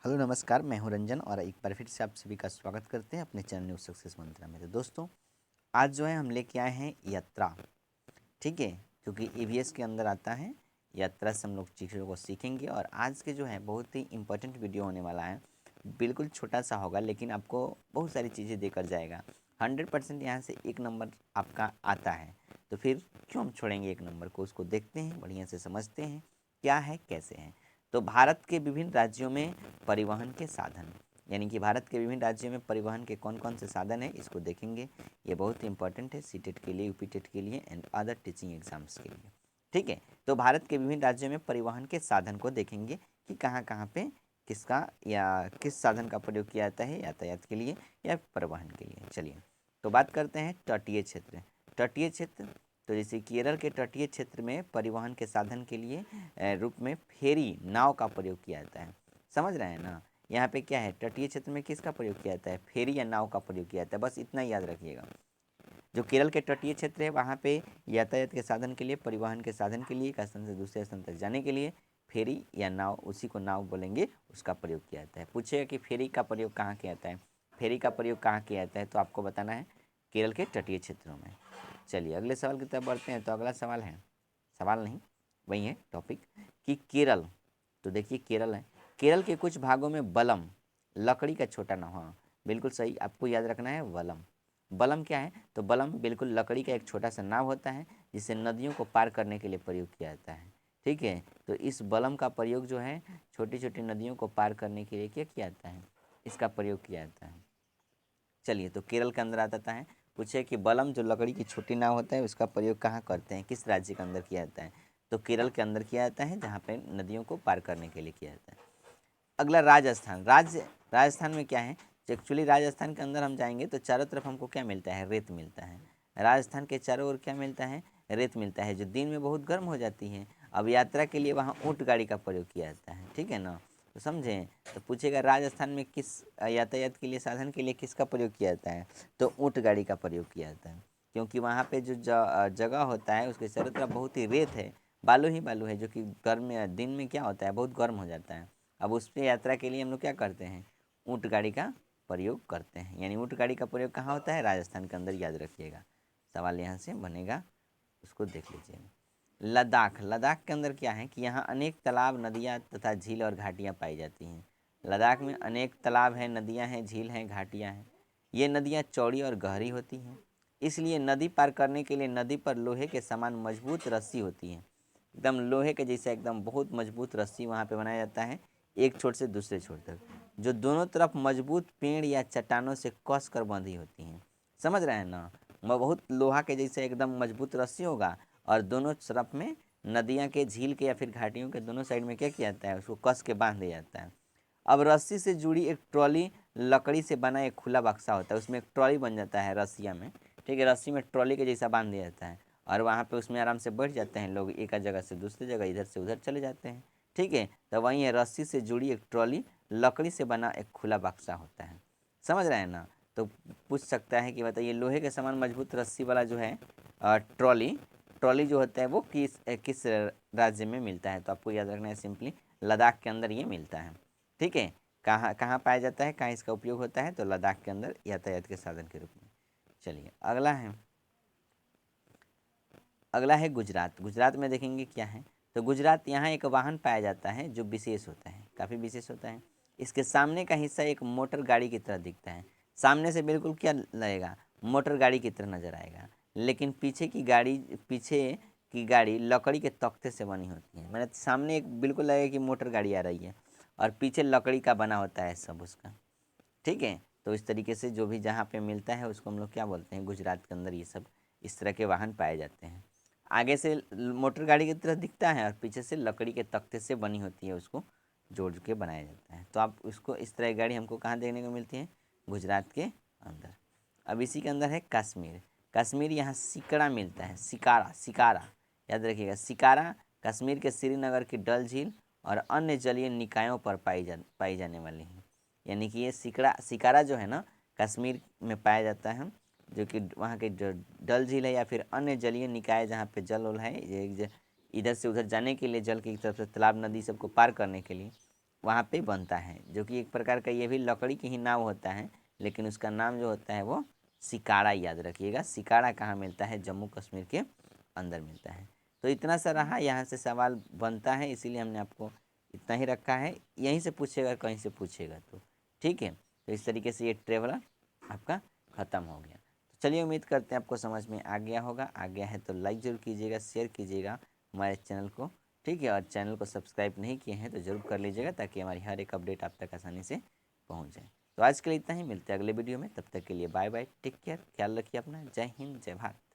Hello नमस्कार, मैं हूं रंजन और एक बार फिर से आप सभी का स्वागत करते हैं अपने चैनल न्यूज़ सक्सेस मंत्रा में। तो दोस्तों, आज जो है हम लेके आए हैं यात्रा। ठीक है, क्योंकि ईवीएस के अंदर आता है यात्रा से हम लोग चीज़ों को सीखेंगे। और आज के जो है बहुत ही इंपॉर्टेंट वीडियो होने वाला है। बिल्कुल छोटा सा होगा लेकिन आपको बहुत सारी चीज़ें देकर जाएगा। 100% यहाँ से एक नंबर आपका आता है, तो फिर क्यों हम छोड़ेंगे एक नंबर को। उसको देखते हैं, बढ़िया से समझते हैं क्या है कैसे है। तो भारत के विभिन्न राज्यों में परिवहन के साधन, यानी कि भारत के विभिन्न राज्यों में परिवहन के कौन कौन से साधन हैं इसको देखेंगे। ये बहुत इंपॉर्टेंट है सीटेट के लिए, यूपीटेट के लिए एंड अदर टीचिंग एग्जाम्स के लिए। ठीक है, तो भारत के विभिन्न राज्यों में परिवहन के साधन को देखेंगे कि कहाँ कहाँ पे किसका या किस साधन का प्रयोग किया जाता है यातायात के लिए या परिवहन के लिए। चलिए, तो बात करते हैं तटीय क्षेत्र। तटीय क्षेत्र, तो जैसे केरल के तटीय क्षेत्र में परिवहन के साधन के लिए रूप में फेरी नाव का प्रयोग किया जाता है। समझ रहे हैं ना, यहाँ पे क्या है, तटीय क्षेत्र में किसका प्रयोग किया जाता है, फेरी या नाव का प्रयोग किया जाता है। बस इतना ही याद रखिएगा। जो केरल के तटीय क्षेत्र है वहाँ पे यातायात के साधन के लिए, परिवहन के साधन के लिए, एक स्थान से दूसरे स्थान तक जाने के लिए फेरी या नाव, उसी को नाव बोलेंगे, उसका प्रयोग किया जाता है। पूछेगा कि फेरी का प्रयोग कहाँ किया जाता है, फेरी का प्रयोग कहाँ किया जाता है, तो आपको बताना है केरल के तटीय क्षेत्रों में। चलिए अगले सवाल की तरफ बढ़ते हैं। तो अगला सवाल है, सवाल नहीं वही है टॉपिक, कि केरल। तो देखिए केरल है, केरल के कुछ भागों में बलम, लकड़ी का छोटा नाव। हाँ बिल्कुल सही, आपको याद रखना है वलम। बलम क्या है, तो बलम बिल्कुल लकड़ी का एक छोटा सा नाव होता है जिसे नदियों को पार करने के लिए प्रयोग किया जाता है। ठीक है, तो इस बलम का प्रयोग जो है छोटी छोटी नदियों को पार करने के लिए क्या किया जाता है, इसका प्रयोग किया जाता है। चलिए, तो केरल के अंदर आ जाता है। पूछे कि बलम जो लकड़ी की छोटी नाव होता है उसका प्रयोग कहाँ करते हैं, किस राज्य के अंदर किया जाता है, तो केरल के अंदर किया जाता है जहाँ पे नदियों को पार करने के लिए किया जाता है। अगला राजस्थान। राजस्थान में क्या है, एक्चुअली राजस्थान के अंदर हम जाएंगे तो चारों तरफ हमको क्या मिलता है, रेत मिलता है। राजस्थान के चारों ओर क्या मिलता है, रेत मिलता है, जो दिन में बहुत गर्म हो जाती है। अब यात्रा के लिए वहाँ ऊँट गाड़ी का प्रयोग किया जाता है। ठीक है ना, तो समझें। तो पूछेगा राजस्थान में किस यातायात के लिए, साधन के लिए किसका प्रयोग किया जाता है, तो ऊँट गाड़ी का प्रयोग किया जाता है। क्योंकि वहाँ पे जो जगह होता है उसके चारों तरफ बहुत ही रेत है, बालू ही बालू है, जो कि गर्म दिन में क्या होता है, बहुत गर्म हो जाता है। अब उस पर यात्रा के लिए हम लोग क्या करते हैं, ऊँट गाड़ी का प्रयोग करते हैं। यानी ऊँट गाड़ी का प्रयोग कहाँ होता है, राजस्थान के अंदर, याद रखिएगा। सवाल यहाँ से बनेगा, उसको देख लीजिए। लद्दाख। लद्दाख के अंदर क्या है कि यहाँ अनेक तालाब, नदियाँ तथा झील और घाटियाँ पाई जाती हैं। लद्दाख में अनेक तालाब हैं, नदियाँ हैं, झील हैं, घाटियाँ हैं। ये नदियाँ चौड़ी और गहरी होती हैं, इसलिए नदी पार करने के लिए नदी पर लोहे के समान मजबूत रस्सी होती है। एकदम लोहे के जैसा एकदम बहुत मजबूत रस्सी वहाँ पे बनाया जाता है, एक छोर से दूसरे छोर तक, जो दोनों तरफ मजबूत पेड़ या चट्टानों से कस कर बंधी होती हैं। समझ रहे हैं ना, बहुत लोहा के जैसे एकदम मजबूत रस्सी होगा और दोनों तरफ में नदियाँ के, झील के या फिर घाटियों के दोनों साइड में क्या किया जाता है, उसको कस के बांध दिया जाता है। अब रस्सी से जुड़ी एक ट्रॉली, लकड़ी से बना एक खुला बक्सा होता है, उसमें एक ट्रॉली बन जाता है रस्सिया में। ठीक है, रस्सी में ट्रॉली के जैसा बांध दिया जाता है और वहाँ पे उसमें आराम से बैठ जाते हैं लोग, एक जगह से दूसरी जगह, इधर से उधर चले जाते हैं। ठीक है, तो वहीं है रस्सी से जुड़ी एक ट्रॉली, लकड़ी से बना एक खुला बक्सा होता है। समझ रहे हैं ना, तो पूछ सकता है कि बताइए लोहे के समान मजबूत रस्सी वाला जो है ट्रॉली, ट्रॉली जो होता है वो किस किस राज्य में मिलता है, तो आपको याद रखना है सिंपली लद्दाख के अंदर ये मिलता है। ठीक है, कहाँ कहाँ पाया जाता है, कहाँ इसका उपयोग होता है, तो लद्दाख के अंदर यातायात के साधन के रूप में। चलिए अगला है गुजरात। गुजरात में देखेंगे क्या है, तो गुजरात, यहाँ एक वाहन पाया जाता है जो विशेष होता है, काफ़ी विशेष होता है। इसके सामने का हिस्सा एक मोटर गाड़ी की तरह दिखता है। सामने से बिल्कुल क्या लगेगा, मोटर गाड़ी की तरह नजर आएगा, लेकिन पीछे की गाड़ी लकड़ी के तख्ते से बनी होती है। मैंने सामने एक बिल्कुल लगेगा कि मोटर गाड़ी आ रही है और पीछे लकड़ी का बना होता है सब उसका। ठीक है, तो इस तरीके से जो भी जहाँ पे मिलता है उसको हम लोग क्या बोलते हैं, गुजरात के अंदर ये सब इस तरह के वाहन पाए जाते हैं। आगे से मोटर गाड़ी की तरह दिखता है और पीछे से लकड़ी के तख्ते से बनी होती है, उसको जोड़ के बनाया जाता है। तो आप उसको, इस तरह की गाड़ी हमको कहाँ देखने को मिलती है, गुजरात के अंदर। अब इसी के अंदर है कश्मीर। कश्मीर, यहाँ सिकड़ा मिलता है, सिकारा, सिकारा याद रखिएगा, सिकारा कश्मीर के श्रीनगर की डल झील और अन्य जलीय निकायों पर पाई जाने वाली है। यानी कि ये सिकारा जो है ना, कश्मीर में पाया जाता है, जो कि वहाँ के जो डल झील है या फिर अन्य जलीय निकाय जहाँ पे जल है, ये इधर से उधर जाने के लिए, जल की तरफ से तालाब, नदी सबको पार करने के लिए वहाँ पे बनता है, जो कि एक प्रकार का ये भी लकड़ी की ही नाव होता है, लेकिन उसका नाम जो होता है वो सिकाड़ा, याद रखिएगा। सिकाड़ा कहाँ मिलता है? जम्मू कश्मीर के अंदर मिलता है। तो इतना सा रहा, यहाँ से सवाल बनता है, इसीलिए हमने आपको इतना ही रखा है। यहीं से पूछेगा, कहीं से पूछेगा तो ठीक है। तो इस तरीके से ये ट्रेवलर आपका ख़त्म हो गया। तो चलिए, उम्मीद करते हैं आपको समझ में आ गया होगा। आ गया है तो लाइक ज़रूर कीजिएगा, शेयर कीजिएगा हमारे चैनल को, ठीक है। और चैनल को सब्सक्राइब नहीं किए हैं तो ज़रूर कर लीजिएगा, ताकि हमारी हर एक अपडेट आप तक आसानी से पहुंच जाए। तो आज के लिए इतना ही, मिलते हैं अगले वीडियो में। तब तक के लिए बाय बाय, टेक केयर, ख्याल रखिए अपना। जय हिंद, जय भारत।